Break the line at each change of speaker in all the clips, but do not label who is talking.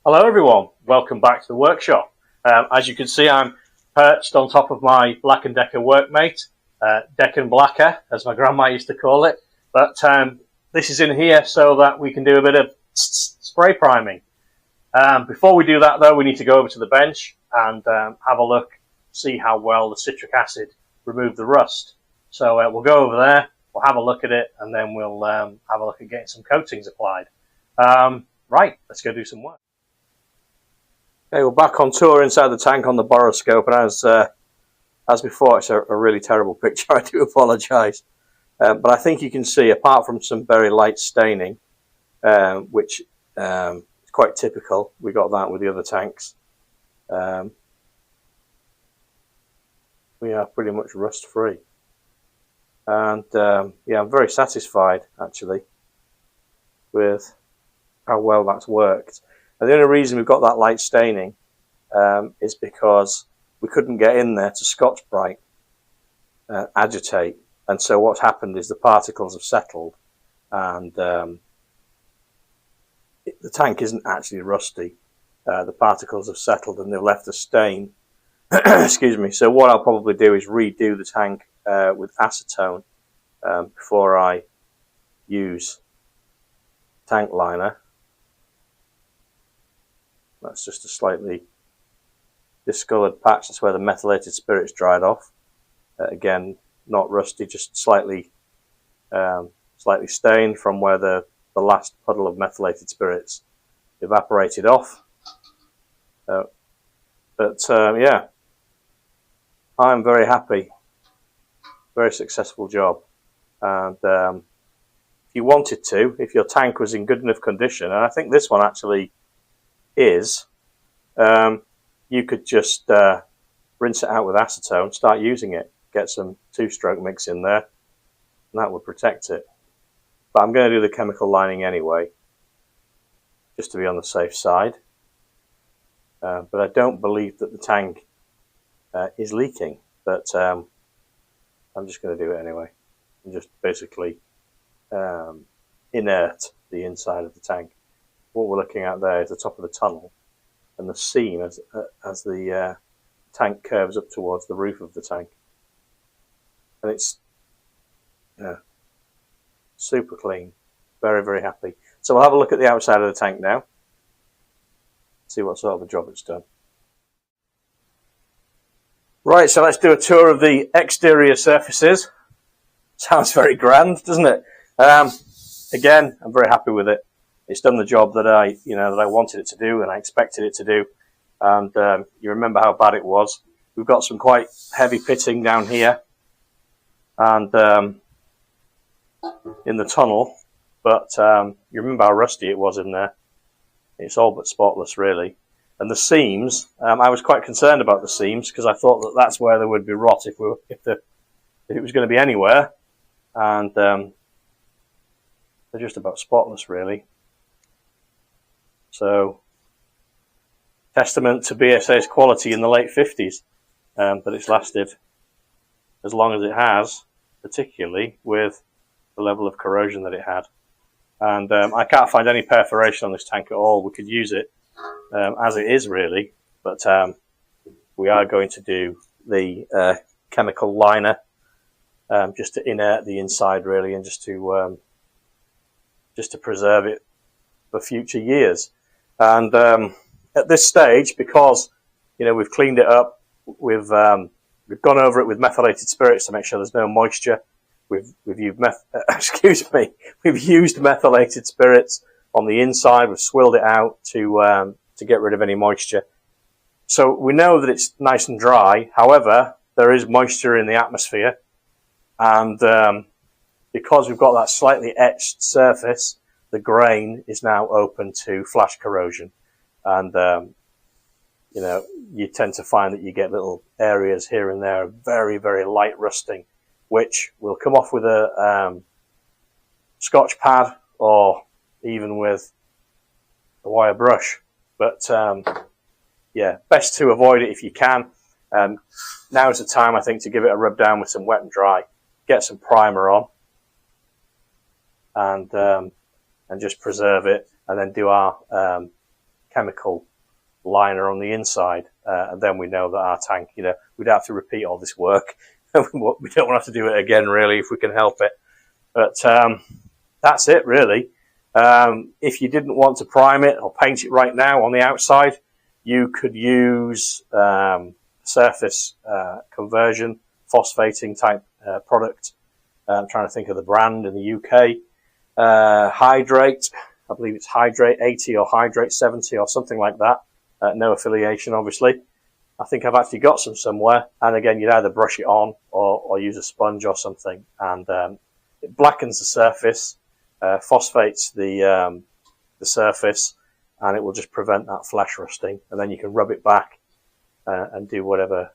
Hello everyone, welcome back to the workshop. As you can see, I'm perched on top of my Black & Decker workmate, Decker Blacker as my grandma used to call it, but this is in here so that we can do a bit of spray priming. Before we do that though, we need to go over to the bench and have a look, see how well the citric acid removed the rust. So we'll go over there, we'll have a look at it, and then we'll have a look at getting some coatings applied. Right, let's go do some work. Okay, we're back on tour inside the tank on the boroscope, and as before, it's a really terrible picture. I do apologise, but I think you can see, apart from some very light staining, which is quite typical, we got that with the other tanks. We are pretty much rust free, and yeah, I'm very satisfied actually with how well that's worked. And the only reason we've got that light staining is because we couldn't get in there to Scotch-Brite, agitate. And so what's happened is the particles have settled, and the tank isn't actually rusty. The particles have settled and they've left a stain. Excuse me. So what I'll probably do is redo the tank with acetone before I use tank liner. That's just a slightly discoloured patch. That's where the methylated spirits dried off. Again, not rusty, just slightly stained from where the last puddle of methylated spirits evaporated off. Yeah, I'm very happy. Very successful job. And if you wanted to, if your tank was in good enough condition, and I think this one actually is, you could just rinse it out with acetone, start using it, get some two-stroke mix in there, and that would protect it. But I'm going to do the chemical lining anyway, just to be on the safe side. But I don't believe that the tank is leaking, but I'm just going to do it anyway, and just basically inert the inside of the tank. What we're looking at there is the top of the tunnel and the seam as the tank curves up towards the roof of the tank. And it's super clean. Very, very happy. So we'll have a look at the outside of the tank now. See what sort of a job it's done. Right, so let's do a tour of the exterior surfaces. Sounds very grand, doesn't it? Again, I'm very happy with it. It's done the job that I wanted it to do and I expected it to do. And you remember how bad it was. We've got some quite heavy pitting down here and in the tunnel, but you remember how rusty it was in there. It's all but spotless, really. And the seams, I was quite concerned about the seams because I thought that that's where there would be rot if it was going to be anywhere. And they're just about spotless, really. So, testament to BSA's quality in the late 50s, that it's lasted as long as it has, particularly with the level of corrosion that it had. And I can't find any perforation on this tank at all. We could use it as it is, really, but we are going to do the chemical liner just to inert the inside, really, and just to preserve it for future years. And at this stage, because we've cleaned it up, we've gone over it with methylated spirits to make sure there's no moisture. We've used we've used methylated spirits on the inside. We've swilled it out to get rid of any moisture. So we know that it's nice and dry. However, there is moisture in the atmosphere, and because we've got that slightly etched surface, the grain is now open to flash corrosion, and you tend to find that you get little areas here and there of very, very light rusting, which will come off with a Scotch pad or even with a wire brush. But yeah, best to avoid it if you can. Now is the time, I think, to give it a rub down with some wet and dry, get some primer on, and just preserve it, and then do our chemical liner on the inside, and then we know that our tank, you know, we'd have to repeat all this work. We don't want to have to do it again, really, if we can help it. But that's it, really. If you didn't want to prime it or paint it right now on the outside, you could use surface conversion, phosphating type product. I'm trying to think of the brand in the UK. Hydrate, I believe it's Hydrate 80 or Hydrate 70 or something like that. No affiliation, obviously. I think I've actually got some somewhere. And again, you'd either brush it on or use a sponge or something. And it blackens the surface, phosphates the surface, and it will just prevent that flash rusting. And then you can rub it back and do whatever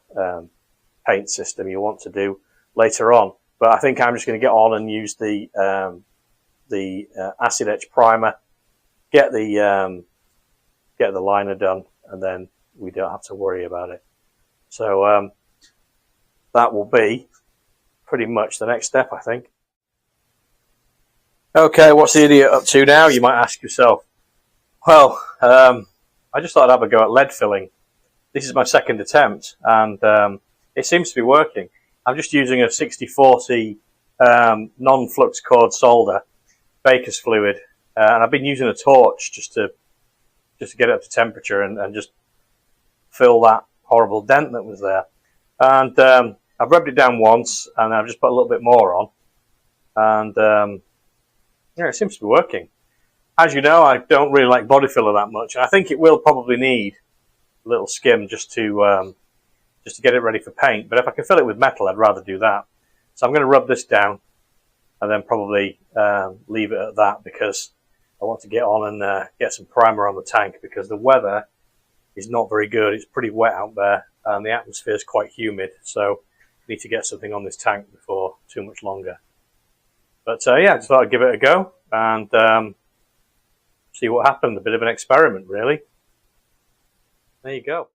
paint system you want to do later on. But I think I'm just going to get on and use the acid etch primer, get the liner done, and then we don't have to worry about it. So that will be pretty much the next step, I think. Okay, what's the idiot up to now, you might ask yourself? Well, I just thought I'd have a go at lead filling. This is my second attempt, and it seems to be working. I'm just using a 6040 non-flux core solder, baker's fluid, and I've been using a torch just to get it up to temperature and just fill that horrible dent that was there. And I've rubbed it down once, and I've just put a little bit more on, and yeah, it seems to be working. As you know, I don't really like body filler that much, and I think it will probably need a little skim just to get it ready for paint. But if I can fill it with metal, I'd rather do that. So I'm going to rub this down and then probably leave it at that, because I want to get on and get some primer on the tank, because the weather is not very good. It's pretty wet out there and the atmosphere is quite humid. So I need to get something on this tank before too much longer. But yeah, I just thought I'd give it a go and see what happened. A bit of an experiment, really. There you go.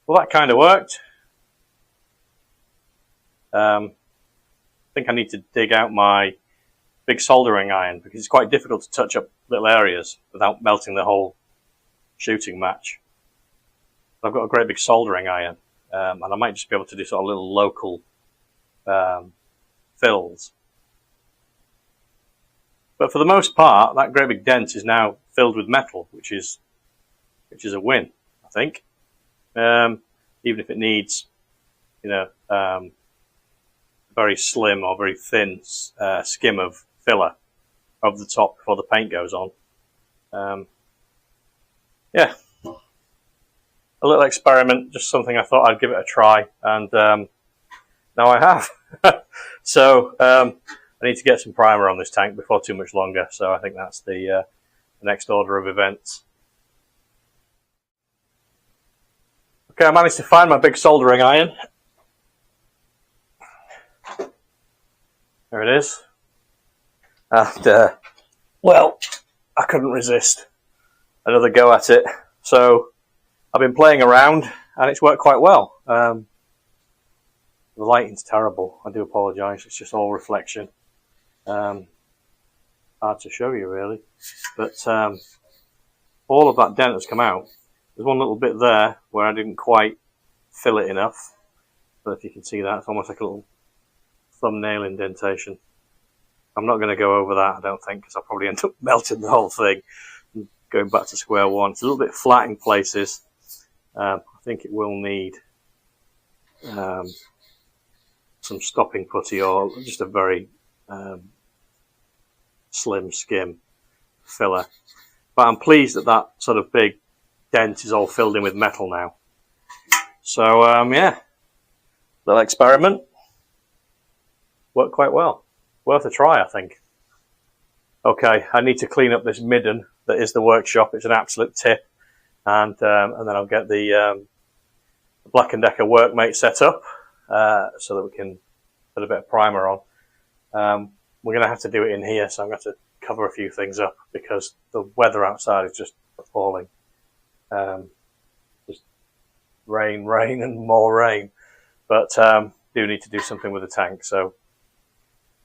Well, that kind of worked. I think I need to dig out my big soldering iron, because it's quite difficult to touch up little areas without melting the whole shooting match. I've got a great big soldering iron, and I might just be able to do sort of little local fills. But for the most part, that great big dent is now filled with metal, which is a win, I think. Even if it needs, you know, very slim or very thin skim of filler over the top before the paint goes on. Yeah, a little experiment, just something I thought I'd give it a try, and now I have. So I need to get some primer on this tank before too much longer, so I think that's the next order of events. Okay, I managed to find my big soldering iron. There it is. And, well, I couldn't resist another go at it. So I've been playing around, and it's worked quite well. The lighting's terrible. I do apologise. It's just all reflection. Hard to show you, really. But all of that dent has come out. There's one little bit there where I didn't quite fill it enough. But if you can see that, it's almost like a little thumbnail indentation. I'm not going to go over that, I don't think, because I'll probably end up melting the whole thing and going back to square one. It's a little bit flat in places. I think it will need some stopping putty or just a very slim skim filler. But I'm pleased that that sort of big dent is all filled in with metal now. So yeah, little experiment. Worked quite well. Worth a try, I think. Okay, I need to clean up this midden that is the workshop. It's an absolute tip. And then I'll get the Black & Decker workmate set up so that we can put a bit of primer on. We're going to have to do it in here, so I'm going to have to cover a few things up because the weather outside is just appalling. Just rain, rain, and more rain. But do need to do something with the tank, so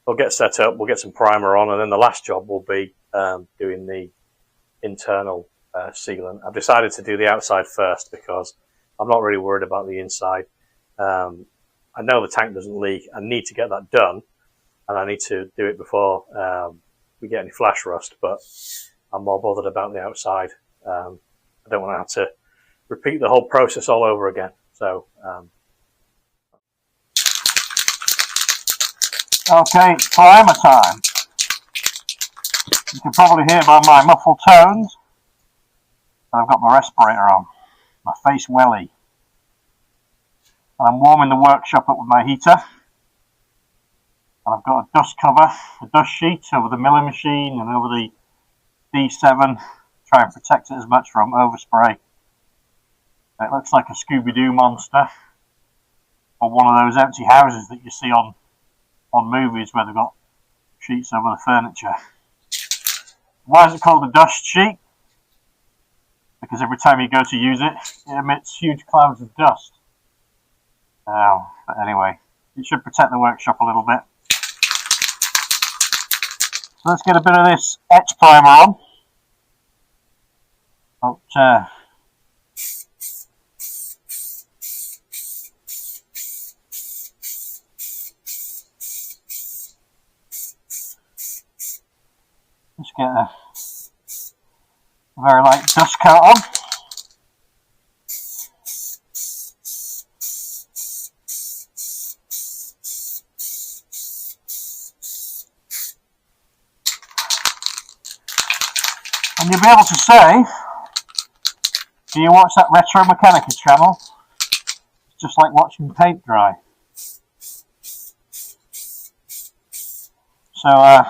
we'll get set up, we'll get some primer on, and then the last job will be doing the internal sealant. I've decided to do the outside first because I'm not really worried about the inside. I know the tank doesn't leak. I need to get that done, and I need to do it before we get any flash rust, but I'm more bothered about the outside. I don't want to have to repeat the whole process all over again. So,
okay, primer time. You can probably hear by my muffled tones that I've got my respirator on, my face welly. And I'm warming the workshop up with my heater. And I've got a dust cover, a dust sheet over the milling machine and over the D7. Try and protect it as much from overspray. It looks like a Scooby-Doo monster, or one of those empty houses that you see on movies where they've got sheets over the furniture. Why is it called a dust sheet? Because every time you go to use it, it emits huge clouds of dust. But anyway, it should protect the workshop a little bit. So let's get a bit of this etch primer on. Just get a very light dust coat on. And you'll be able to say, do you watch that Retromeccanica channel? It's just like watching paint dry. So,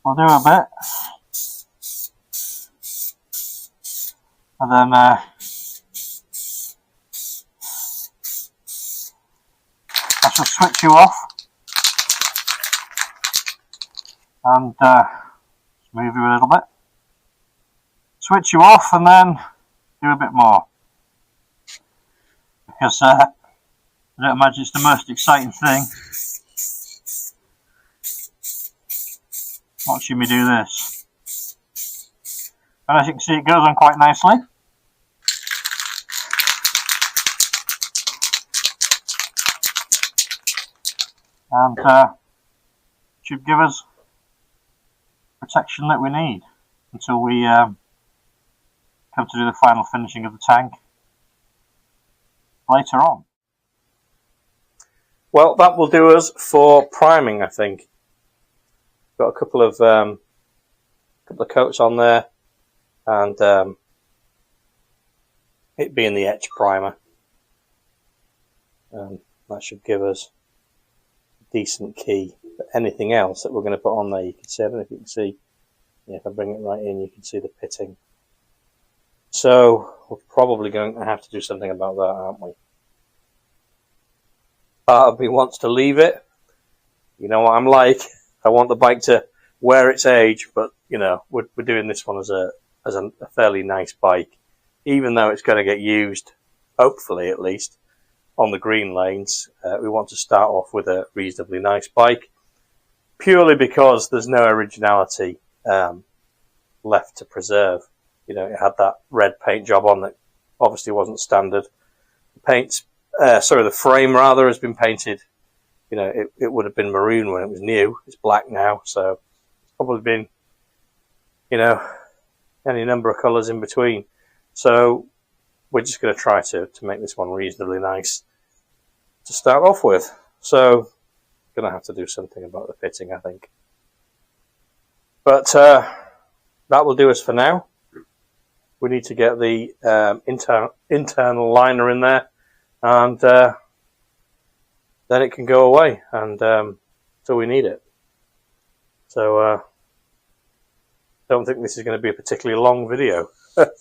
we'll do a bit. And then, I shall switch you off. And, move you a little bit. Switch you off and then do a bit more. Because I don't imagine it's the most exciting thing watching me do this. And as you can see, it goes on quite nicely. And should give us protection that we need until we come to do the final finishing of the tank later on.
well, that will do us for priming, I think. Got a couple of coats on there, and it being the etch primer, that should give us a decent key. But anything else that we're going to put on there, you can see. I don't know if you can see. Yeah, if I bring it right in, you can see the pitting. So we're probably going to have to do something about that, aren't we? Part of me wants to leave it. You know what I'm like. I want the bike to wear its age, but you know, we're doing this one as a fairly nice bike, even though it's going to get used, hopefully at least, on the green lanes. We want to start off with a reasonably nice bike, purely because there's no originality left to preserve. You know, it had that red paint job on that obviously wasn't standard. The frame rather has been painted. You know, it would have been maroon when it was new. It's black now, so it's probably been, you know, any number of colours in between. So we're just going to try to make this one reasonably nice to start off with. So going to have to do something about the fitting, I think. But that will do us for now. We need to get the internal liner in there, and then it can go away, and so we need it. So don't think this is going to be a particularly long video, but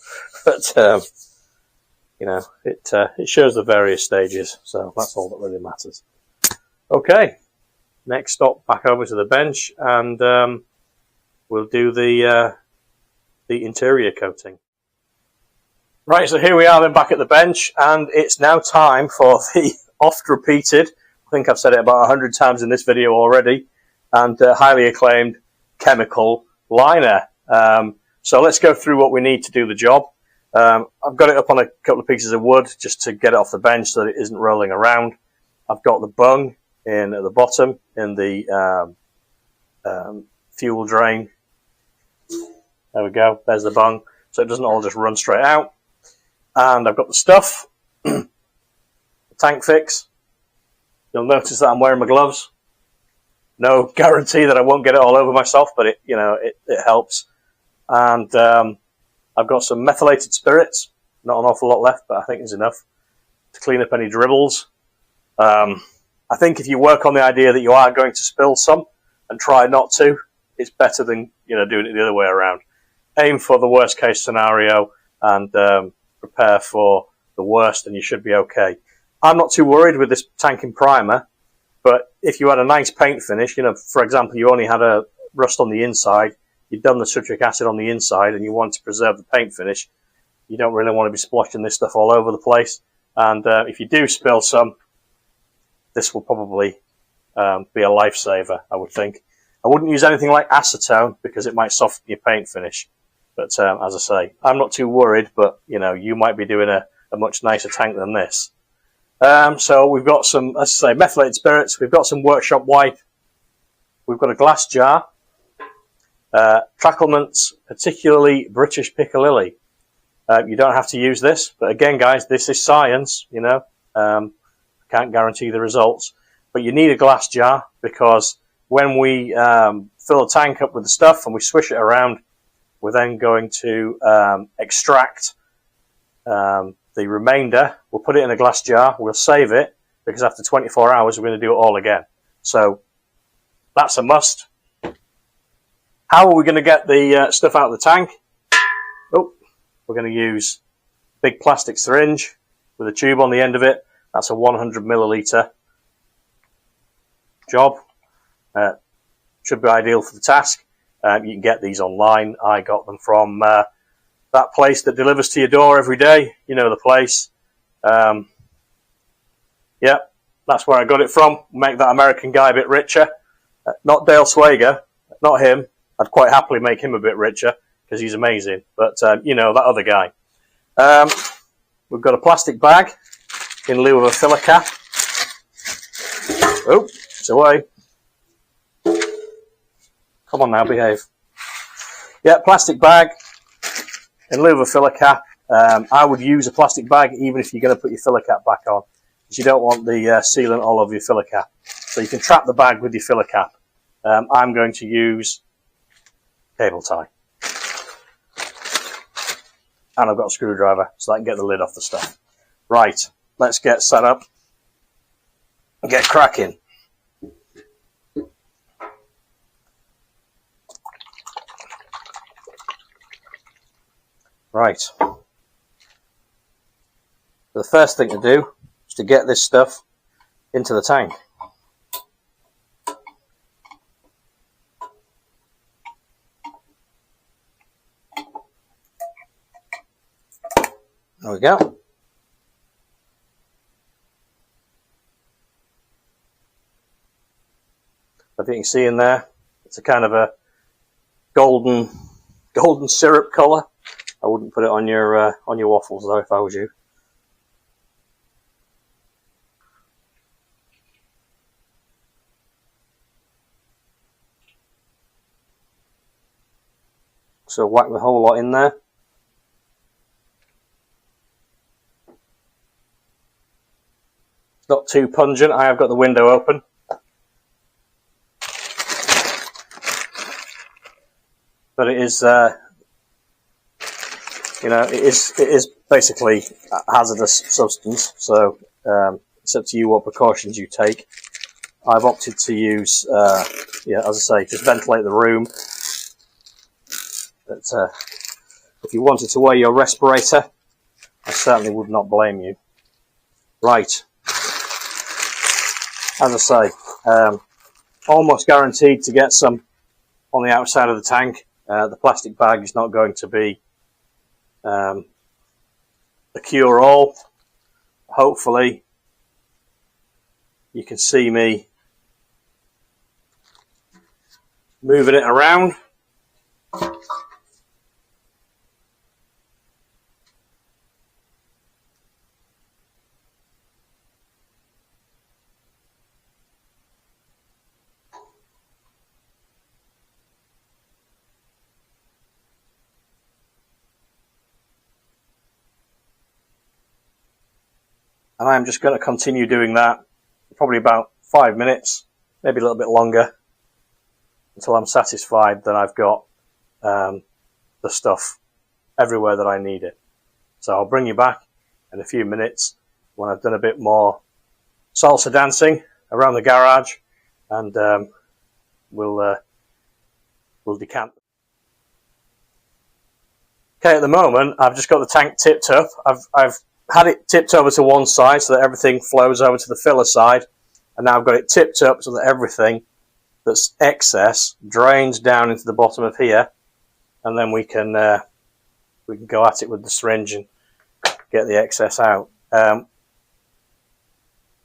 you know, it shows the various stages, so that's all that really matters. Okay, next stop, back over to the bench, and we'll do the interior coating. Right, so here we are then back at the bench, and it's now time for the oft repeated, I think I've said it about 100 times in this video already, and highly acclaimed chemical liner. So let's go through what we need to do the job. I've got it up on a couple of pieces of wood just to get it off the bench so that it isn't rolling around. I've got the bung in at the bottom in the fuel drain. There we go, there's the bung, so it doesn't all just run straight out. And I've got the stuff, the tank fix. You'll notice that I'm wearing my gloves. No guarantee that I won't get it all over myself, but it helps. And I've got some methylated spirits, not an awful lot left, but I think there's enough to clean up any dribbles. I think if you work on the idea that you are going to spill some and try not to, it's better than doing it the other way around. Aim for the worst case scenario and prepare for the worst, and you should be okay. I'm not too worried with this tanking primer, but if you had a nice paint finish, for example, you only had a rust on the inside, you've done the citric acid on the inside, and you want to preserve the paint finish, you don't really want to be splotching this stuff all over the place. And if you do spill some, this will probably be a lifesaver, I would think. I wouldn't use anything like acetone because it might soften your paint finish. But as I say, I'm not too worried, but you might be doing a much nicer tank than this. So we've got some, as I say, methylated spirits. We've got some workshop white. We've got a glass jar. Tracklement's particularly British piccalilli. You don't have to use this, but again, guys, this is science. Can't guarantee the results, but you need a glass jar because when we fill a tank up with the stuff and we swish it around, we're then going to extract the remainder. We'll put it in a glass jar, we'll save it, because after 24 hours we're going to do it all again. So that's a must. How are we going to get the stuff out of the tank? Oh, we're going to use a big plastic syringe with a tube on the end of it. That's a 100 milliliter job. Should be ideal for the task. You can get these online. I got them from that place that delivers to your door every day. You know the place. Yeah, that's where I got it from. Make that American guy a bit richer. Not Dale Swager, not him. I'd quite happily make him a bit richer because he's amazing. But, that other guy. We've got a plastic bag in lieu of a filler cap. Oh, it's away. Come on now, behave. Yeah, plastic bag in lieu of a filler cap. I would use a plastic bag even if you're going to put your filler cap back on, because you don't want the sealant all over your filler cap. So you can trap the bag with your filler cap. I'm going to use cable tie. And I've got a screwdriver so I can get the lid off the stuff. Right, let's get set up and get cracking. Right. The first thing to do is to get this stuff into the tank. There we go. If you can see in there, it's a kind of a golden syrup colour. I wouldn't put it on your waffles though if I was you. So whack the whole lot in there. It's not too pungent. I have got the window open. But it is, it is basically a hazardous substance. So it's up to you what precautions you take. I've opted to use, as I say, just ventilate the room. But if you wanted to wear your respirator, I certainly would not blame you. Right. As I say, almost guaranteed to get some on the outside of the tank. The plastic bag is not going to be a cure-all. Hopefully you can see me moving it around. And I'm just going to continue doing that probably about 5 minutes, maybe a little bit longer, until I'm satisfied that I've got the stuff everywhere that I need it. So I'll bring you back in a few minutes when I've done a bit more salsa dancing around the garage, and we'll decant. Okay, at the moment I've just got the tank tipped up. I've had it tipped over to one side so that everything flows over to the filler side, and now I've got it tipped up so that everything that's excess drains down into the bottom of here, and then we can go at it with the syringe and get the excess out.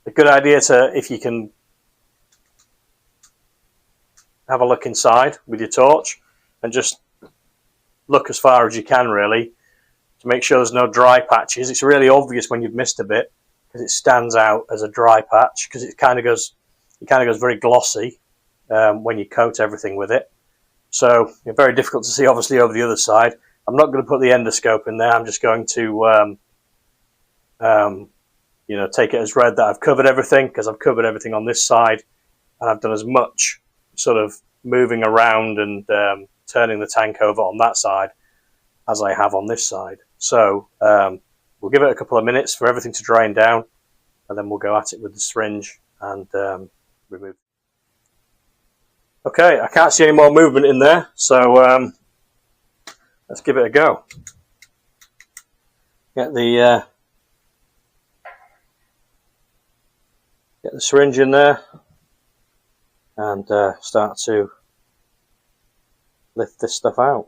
A good idea to, if you can, have a look inside with your torch and just look as far as you can, really, to make sure there's no dry patches. It's really obvious when you've missed a bit because it stands out as a dry patch, because it kind of goes very glossy when you coat everything with it. So it's very difficult to see, obviously, over the other side. I'm not going to put the endoscope in there. I'm just going to take it as read that I've covered everything, because I've covered everything on this side, and I've done as much sort of moving around and turning the tank over on that side as I have on this side. So we'll give it a couple of minutes for everything to drain down, and then we'll go at it with the syringe and remove. Okay, I can't see any more movement in there, so let's give it a go. Get the syringe in there and start to lift this stuff out.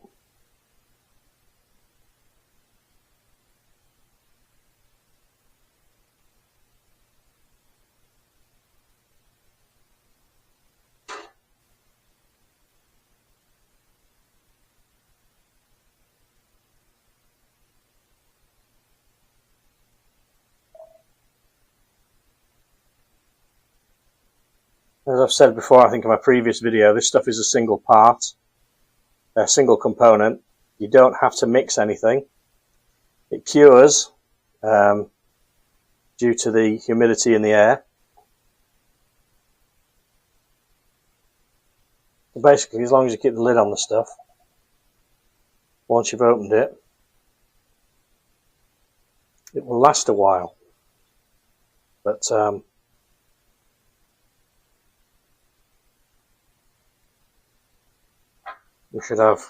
As I've said before, I think in my previous video, this stuff is a single part, a single component. You don't have to mix anything. It cures due to the humidity in the air. So basically, as long as you keep the lid on the stuff, once you've opened it, it will last a while. But we should have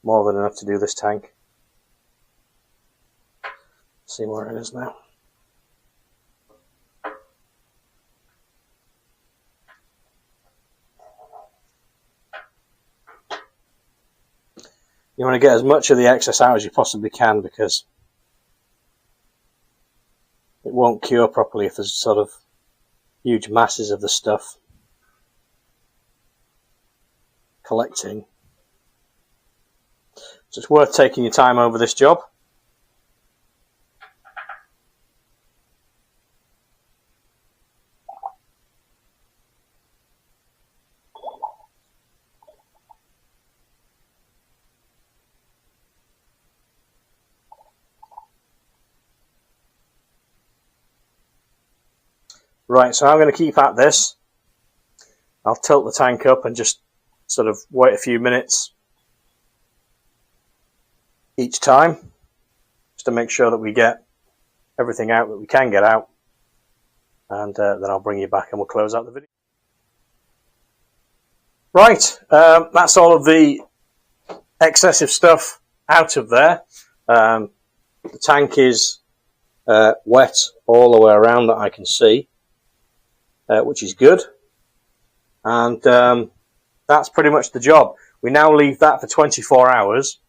more than enough to do this tank. See where it is now. You want to get as much of the excess out as you possibly can, because it won't cure properly if there's sort of huge masses of the stuff collecting. So it's worth taking your time over this job. Right, so I'm going to keep at this. I'll tilt the tank up and just sort of wait a few minutes each time, just to make sure that we get everything out that we can get out, and then I'll bring you back and we'll close out the video. Right, that's all of the excessive stuff out of there. The tank is wet all the way around that I can see, which is good, and that's pretty much the job. We now leave that for 24 hours.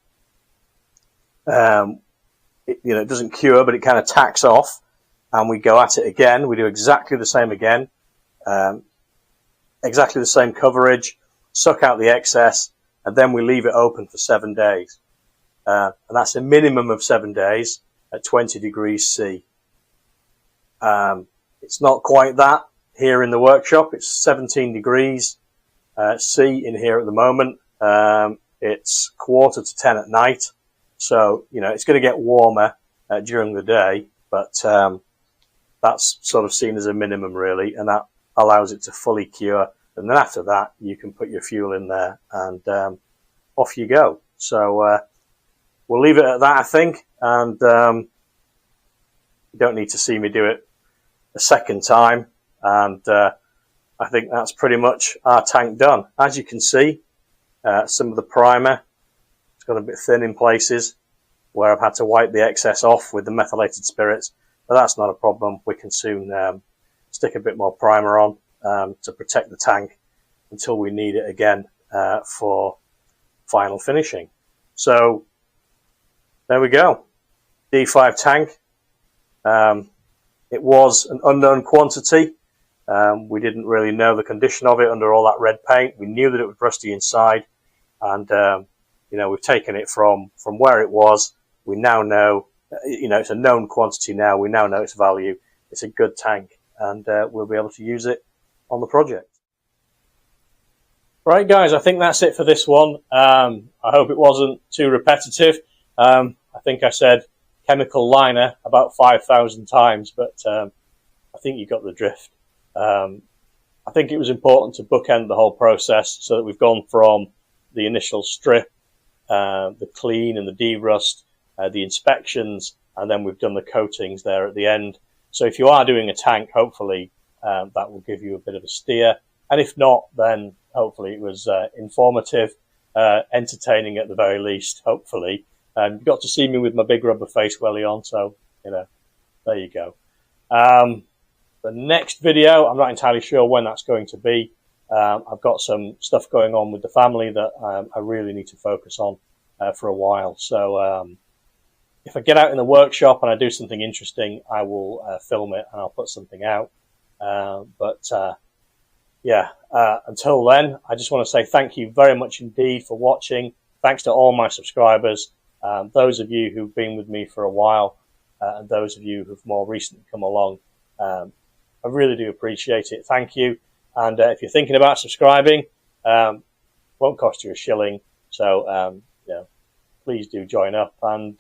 It doesn't cure, but it kind of tacks off, and we go at it again. We do exactly the same again, exactly the same coverage, suck out the excess, and then we leave it open for 7 days. And that's a minimum of 7 days at 20 degrees C. It's not quite that here in the workshop. It's 17 degrees C in here at the moment. It's 9:45 at night, so it's going to get warmer during the day, but that's sort of seen as a minimum really, and that allows it to fully cure. And then after that, you can put your fuel in there and off you go. So we'll leave it at that, I think, and you don't need to see me do it a second time. And I think that's pretty much our tank done. As you can see, some of the primer, it's got a bit thin in places where I've had to wipe the excess off with the methylated spirits, but that's not a problem. We can soon stick a bit more primer on to protect the tank until we need it again for final finishing. So there we go, D5 tank. It was an unknown quantity. We didn't really know the condition of it under all that red paint. We knew that it was rusty inside, and you know, we've taken it from where it was. We now know, you know, it's a known quantity now. We now know its value. It's a good tank, and we'll be able to use it on the project. Right, guys, I think that's it for this one. I hope it wasn't too repetitive. I think I said chemical liner about 5,000 times, but I think you got the drift. I think it was important to bookend the whole process so that we've gone from the initial strip, the clean and the de-rust, the inspections, and then we've done the coatings there at the end. So if you are doing a tank, hopefully that will give you a bit of a steer. And if not, then hopefully it was informative, entertaining at the very least, hopefully. You got to see me with my big rubber face welly on, so, you know, there you go. The next video, I'm not entirely sure when that's going to be. I've got some stuff going on with the family that I really need to focus on for a while. So if I get out in the workshop and I do something interesting, I will film it and I'll put something out. Yeah, until then, I just want to say thank you very much indeed for watching. Thanks to all my subscribers, those of you who've been with me for a while, and those of you who've more recently come along. I really do appreciate it. Thank you. And if you're thinking about subscribing, won't cost you a shilling. So, you know, please do join up, and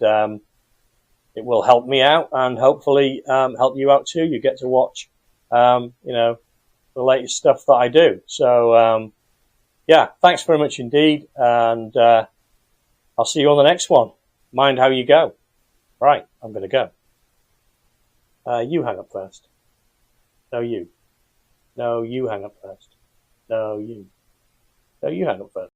it will help me out and hopefully help you out too. You get to watch, you know, the latest stuff that I do. So, yeah, thanks very much indeed. And I'll see you on the next one. Mind how you go. Right, I'm going to go. You hang up first. No, you. No, you hang up first. No, you. No, you hang up first.